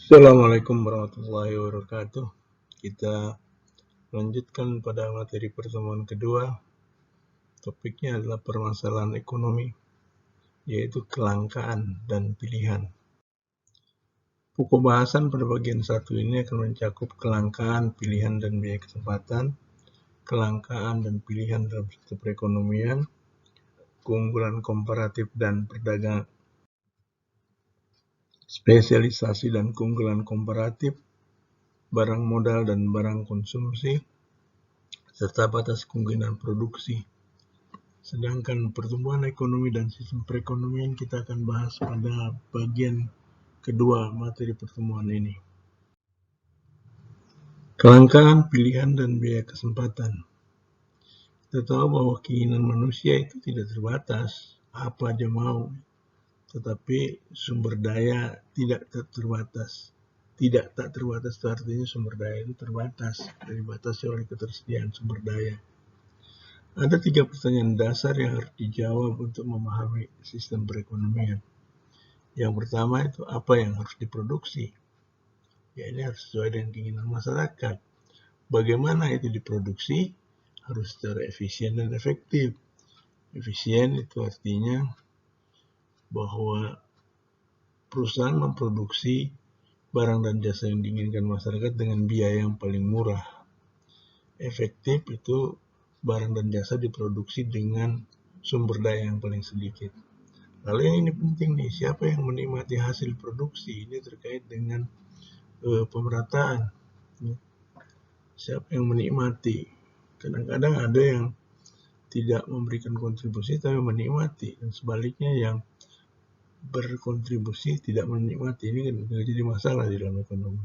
Assalamualaikum warahmatullahi wabarakatuh. Kita lanjutkan pada materi pertemuan kedua. Topiknya adalah permasalahan ekonomi, yaitu kelangkaan dan pilihan. Pokok bahasan pada bagian satu ini akan mencakup kelangkaan, pilihan, dan biaya kesempatan, kelangkaan dan pilihan dalam sektor perekonomian, keunggulan komparatif dan perdagangan, spesialisasi dan keunggulan komparatif, barang modal dan barang konsumsi, serta batas kemungkinan produksi. Sedangkan pertumbuhan ekonomi dan sistem perekonomian kita akan bahas pada bagian kedua materi pertemuan ini. Kelangkaan, pilihan, dan biaya kesempatan. Kita tahu bahwa keinginan manusia itu tidak terbatas, apa aja mau, tetapi sumber daya tidak terbatas. Tidak tak terbatas itu artinya sumber daya itu terbatas, dibatasi oleh ketersediaan sumber daya. Ada 3 pertanyaan dasar yang harus dijawab untuk memahami sistem perekonomian. Yang pertama itu apa yang harus diproduksi? Ya, ini harus sesuai dengan keinginan masyarakat. Bagaimana itu diproduksi? Harus secara efisien dan efektif. Efisien itu artinya bahwa perusahaan memproduksi barang dan jasa yang diinginkan masyarakat dengan biaya yang paling murah. Efektif itu barang dan jasa diproduksi dengan sumber daya yang paling sedikit. Lalu yang ini penting nih, siapa yang menikmati hasil produksi? Ini terkait dengan pemerataan. Siapa yang menikmati? Kadang-kadang ada yang tidak memberikan kontribusi tapi menikmati, dan sebaliknya yang berkontribusi tidak menikmati. Ini kan jadi masalah di dalam ekonomi.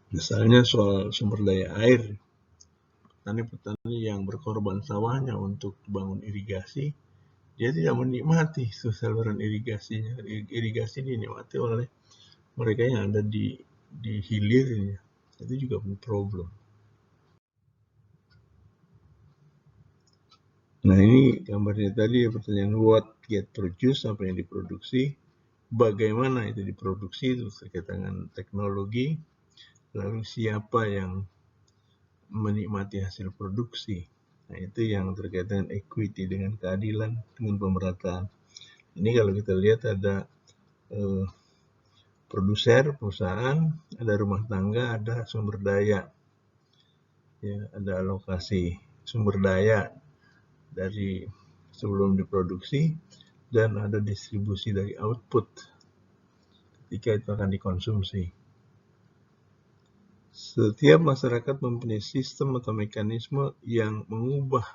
Misalnya soal sumber daya air, petani-petani yang berkorban sawahnya untuk bangun irigasi, dia tidak menikmati saluran irigasinya. Irigasi dinikmati oleh mereka yang ada di hilirnya. Itu juga problem. Nah, ini gambarnya tadi pertanyaan what get produced, apa yang diproduksi, bagaimana itu diproduksi, itu terkait dengan teknologi, lalu siapa yang menikmati hasil produksi. Nah, itu yang terkait dengan equity, dengan keadilan, dengan pemerataan. Ini kalau kita lihat ada produser, perusahaan, ada rumah tangga, ada sumber daya. Ya, ada alokasi sumber daya dari sebelum diproduksi dan ada distribusi dari output ketika itu akan dikonsumsi. Setiap masyarakat mempunyai sistem atau mekanisme yang mengubah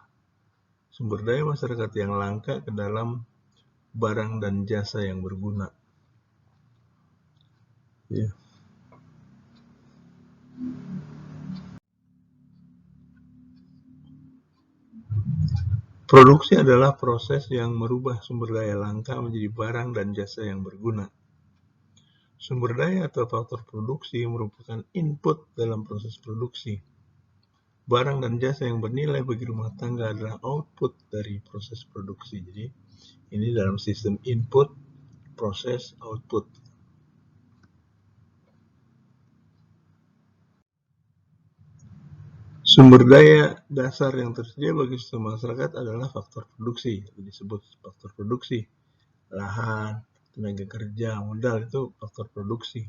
sumber daya masyarakat yang langka ke dalam barang dan jasa yang berguna. Ya. Produksi adalah proses yang merubah sumber daya langka menjadi barang dan jasa yang berguna. Sumber daya atau faktor produksi merupakan input dalam proses produksi. Barang dan jasa yang bernilai bagi rumah tangga adalah output dari proses produksi. Jadi, ini dalam sistem input, proses, output. Sumber daya dasar yang tersedia bagi sistem masyarakat adalah faktor produksi. Disebut faktor produksi. Lahan, tenaga kerja, modal itu faktor produksi.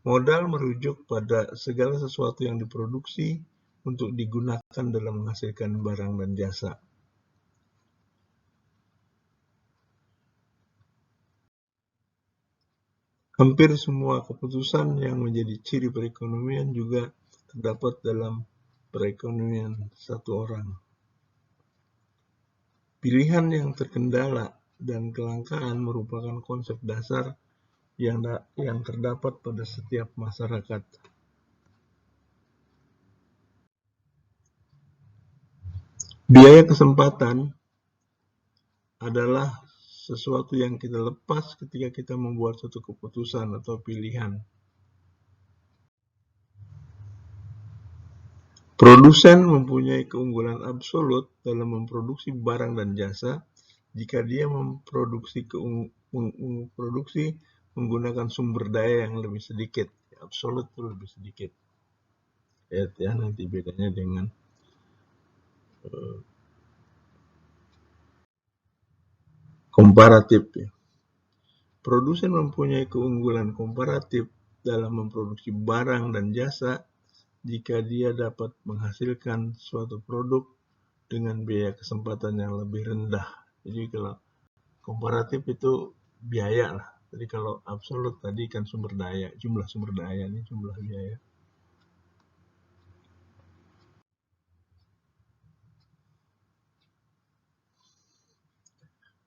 Modal merujuk pada segala sesuatu yang diproduksi untuk digunakan dalam menghasilkan barang dan jasa. Hampir semua keputusan yang menjadi ciri perekonomian juga terdapat dalam perekonomian satu orang. Pilihan yang terkendala dan kelangkaan merupakan konsep dasar yang terdapat pada setiap masyarakat. Biaya kesempatan adalah sesuatu yang kita lepas ketika kita membuat suatu keputusan atau pilihan. Produsen mempunyai keunggulan absolut dalam memproduksi barang dan jasa jika dia memproduksi menggunakan sumber daya yang lebih sedikit. Absolut itu lebih sedikit. Lihat ya nanti bedanya dengan komparatif ya. Produsen mempunyai keunggulan komparatif dalam memproduksi barang dan jasa jika dia dapat menghasilkan suatu produk dengan biaya kesempatan yang lebih rendah. Jadi kalau komparatif itu biaya lah. Jadi kalau absolut tadi kan sumber daya, jumlah sumber daya, ini jumlah biaya.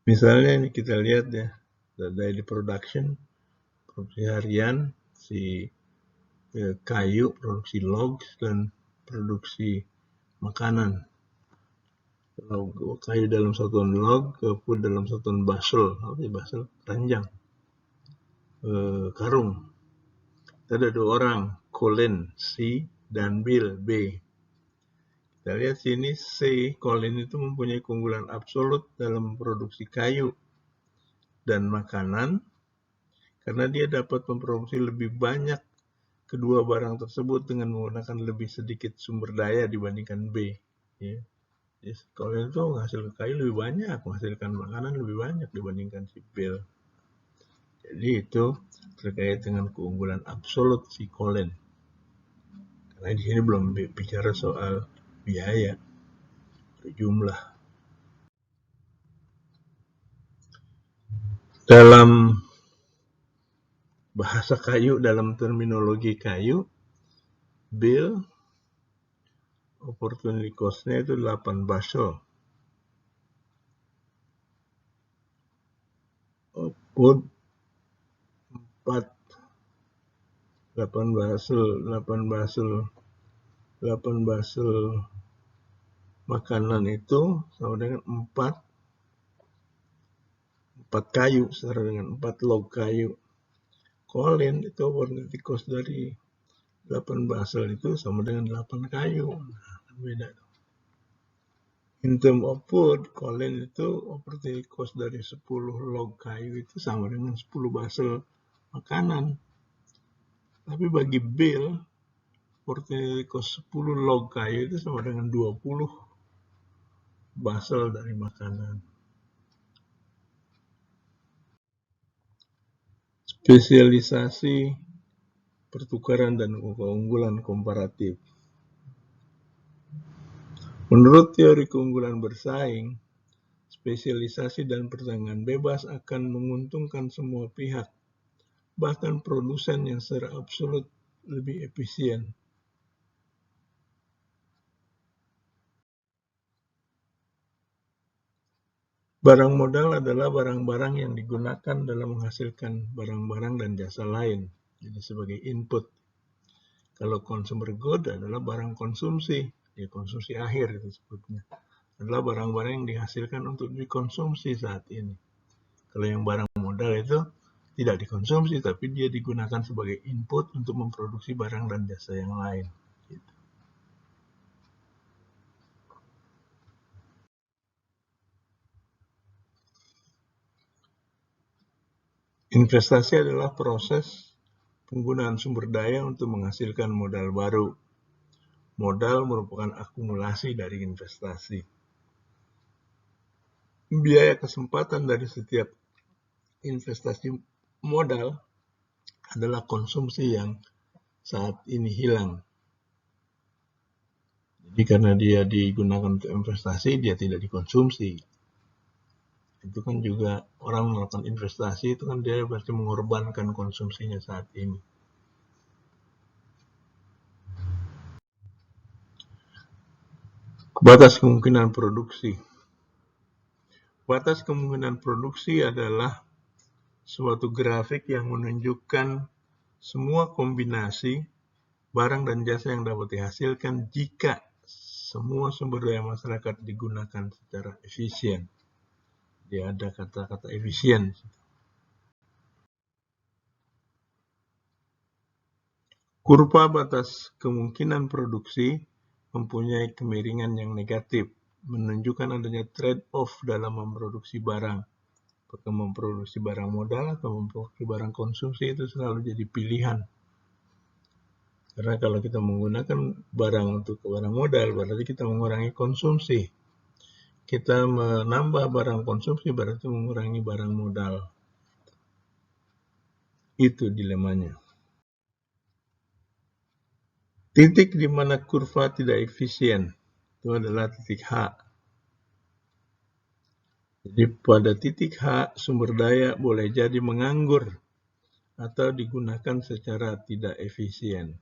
Misalnya ini kita lihat ya, daily production, produksi harian, si kayu, produksi logs, dan produksi makanan. Kalau kayu dalam satuan log, food dalam satuan basel, basel ranjang, karung. Ada 2 orang, Colin C dan Bill B. Kita lihat sini C, Colin itu mempunyai keunggulan absolut dalam produksi kayu dan makanan karena dia dapat memproduksi lebih banyak kedua barang tersebut dengan menggunakan lebih sedikit sumber daya dibandingkan B. Ya. Colin itu menghasilkan kayu lebih banyak, menghasilkan makanan lebih banyak dibandingkan si Bill. Jadi itu terkait dengan keunggulan absolut si Colin. Karena di sini belum bicara soal biaya, jumlah. Dalam bahasa kayu, dalam terminologi kayu, Bill opportunity cost-nya itu 8 basel. Output 8 basel makanan itu sama dengan 4 kayu, setara dengan 4 log kayu. Colin itu opportunity cost dari 8 basel itu sama dengan 8 kayu. Nah, beda. In term of food, Colin itu opportunity cost dari 10 log kayu itu sama dengan 10 basel makanan. Tapi bagi Bill, opportunity cost 10 log kayu itu sama dengan 20 basel dari makanan. Spesialisasi pertukaran dan keunggulan komparatif. Menurut teori keunggulan bersaing, spesialisasi dan persaingan bebas akan menguntungkan semua pihak, bahkan produsen yang secara absolut lebih efisien. Barang modal adalah barang-barang yang digunakan dalam menghasilkan barang-barang dan jasa lain, jadi sebagai input. Kalau consumer good adalah barang konsumsi, ya konsumsi akhir itu sebutnya. Adalah barang-barang yang dihasilkan untuk dikonsumsi saat ini. Kalau yang barang modal itu tidak dikonsumsi, tapi dia digunakan sebagai input untuk memproduksi barang dan jasa yang lain. Gitu. Investasi adalah proses penggunaan sumber daya untuk menghasilkan modal baru. Modal merupakan akumulasi dari investasi. Biaya kesempatan dari setiap investasi modal adalah konsumsi yang saat ini hilang. Jadi karena dia digunakan untuk investasi, dia tidak dikonsumsi. Itu kan juga orang melakukan investasi itu kan dia pasti mengorbankan konsumsinya saat ini. Batas kemungkinan produksi. Batas kemungkinan produksi adalah suatu grafik yang menunjukkan semua kombinasi barang dan jasa yang dapat dihasilkan jika semua sumber daya masyarakat digunakan secara efisien. Dia ada kata-kata efisien. Kurva batas kemungkinan produksi mempunyai kemiringan yang negatif, menunjukkan adanya trade-off dalam memproduksi barang. apakah memproduksi barang modal atau memproduksi barang konsumsi itu selalu jadi pilihan. Karena kalau kita menggunakan barang untuk barang modal, berarti kita mengurangi konsumsi. Kita menambah barang konsumsi, berarti mengurangi barang modal. Itu dilemanya. Titik di mana kurva tidak efisien, itu adalah titik H. Jadi pada titik H, sumber daya boleh jadi menganggur atau digunakan secara tidak efisien.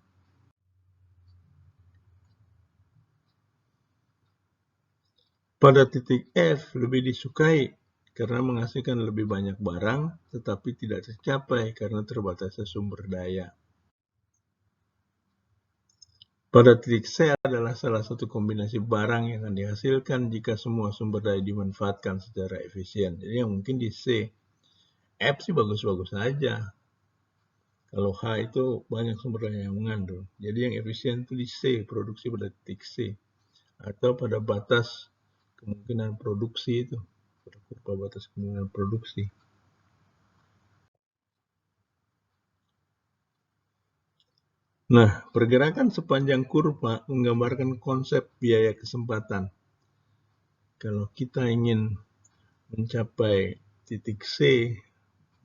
Pada titik F lebih disukai karena menghasilkan lebih banyak barang, tetapi tidak tercapai karena terbatasnya sumber daya. Pada titik C adalah salah satu kombinasi barang yang akan dihasilkan jika semua sumber daya dimanfaatkan secara efisien. Jadi yang mungkin di C. F sih bagus-bagus saja. Kalau H itu banyak sumber daya yang mengandung. Jadi yang efisien itu di C, produksi pada titik C. Atau pada batas kemungkinan produksi itu. Pada kurva batas kemungkinan produksi. Nah, pergerakan sepanjang kurva menggambarkan konsep biaya kesempatan. Kalau kita ingin mencapai titik C,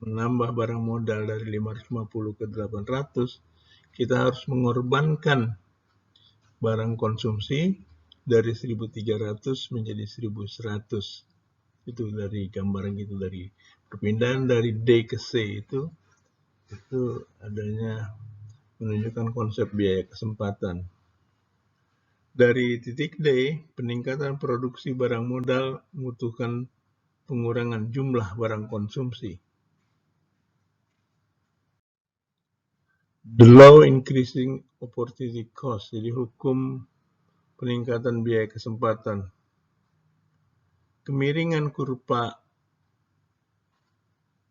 menambah barang modal dari 550 ke 800, kita harus mengorbankan barang konsumsi dari 1.300 menjadi 1.100. Itu dari gambaran gitu, dari perpindahan dari D ke C itu adanya menunjukkan konsep biaya kesempatan. Dari titik D, peningkatan produksi barang modal membutuhkan pengurangan jumlah barang konsumsi. The law increasing opportunity cost, jadi hukum peningkatan biaya kesempatan. Kemiringan kurva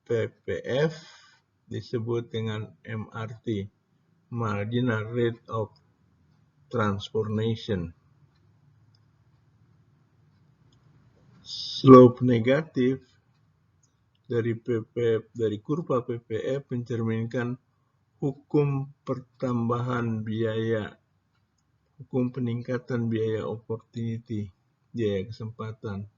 PPF disebut dengan MRT, Marginal Rate of Transformation. Slope negatif dari kurva PPF mencerminkan hukum pertambahan biaya, hukum peningkatan biaya opportunity, biaya kesempatan.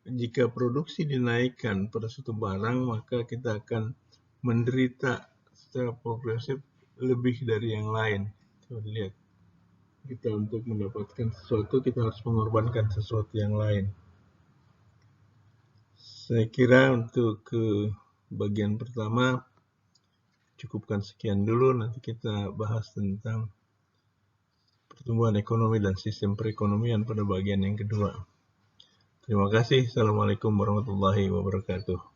Jika produksi dinaikkan pada suatu barang, maka kita akan menderita secara progresif lebih dari yang lain. Coba lihat, kita untuk mendapatkan sesuatu, kita harus mengorbankan sesuatu yang lain. Saya kira untuk bagian pertama cukupkan sekian dulu, nanti kita bahas tentang pertumbuhan ekonomi dan sistem perekonomian pada bagian yang kedua. Terima kasih. Assalamualaikum warahmatullahi wabarakatuh.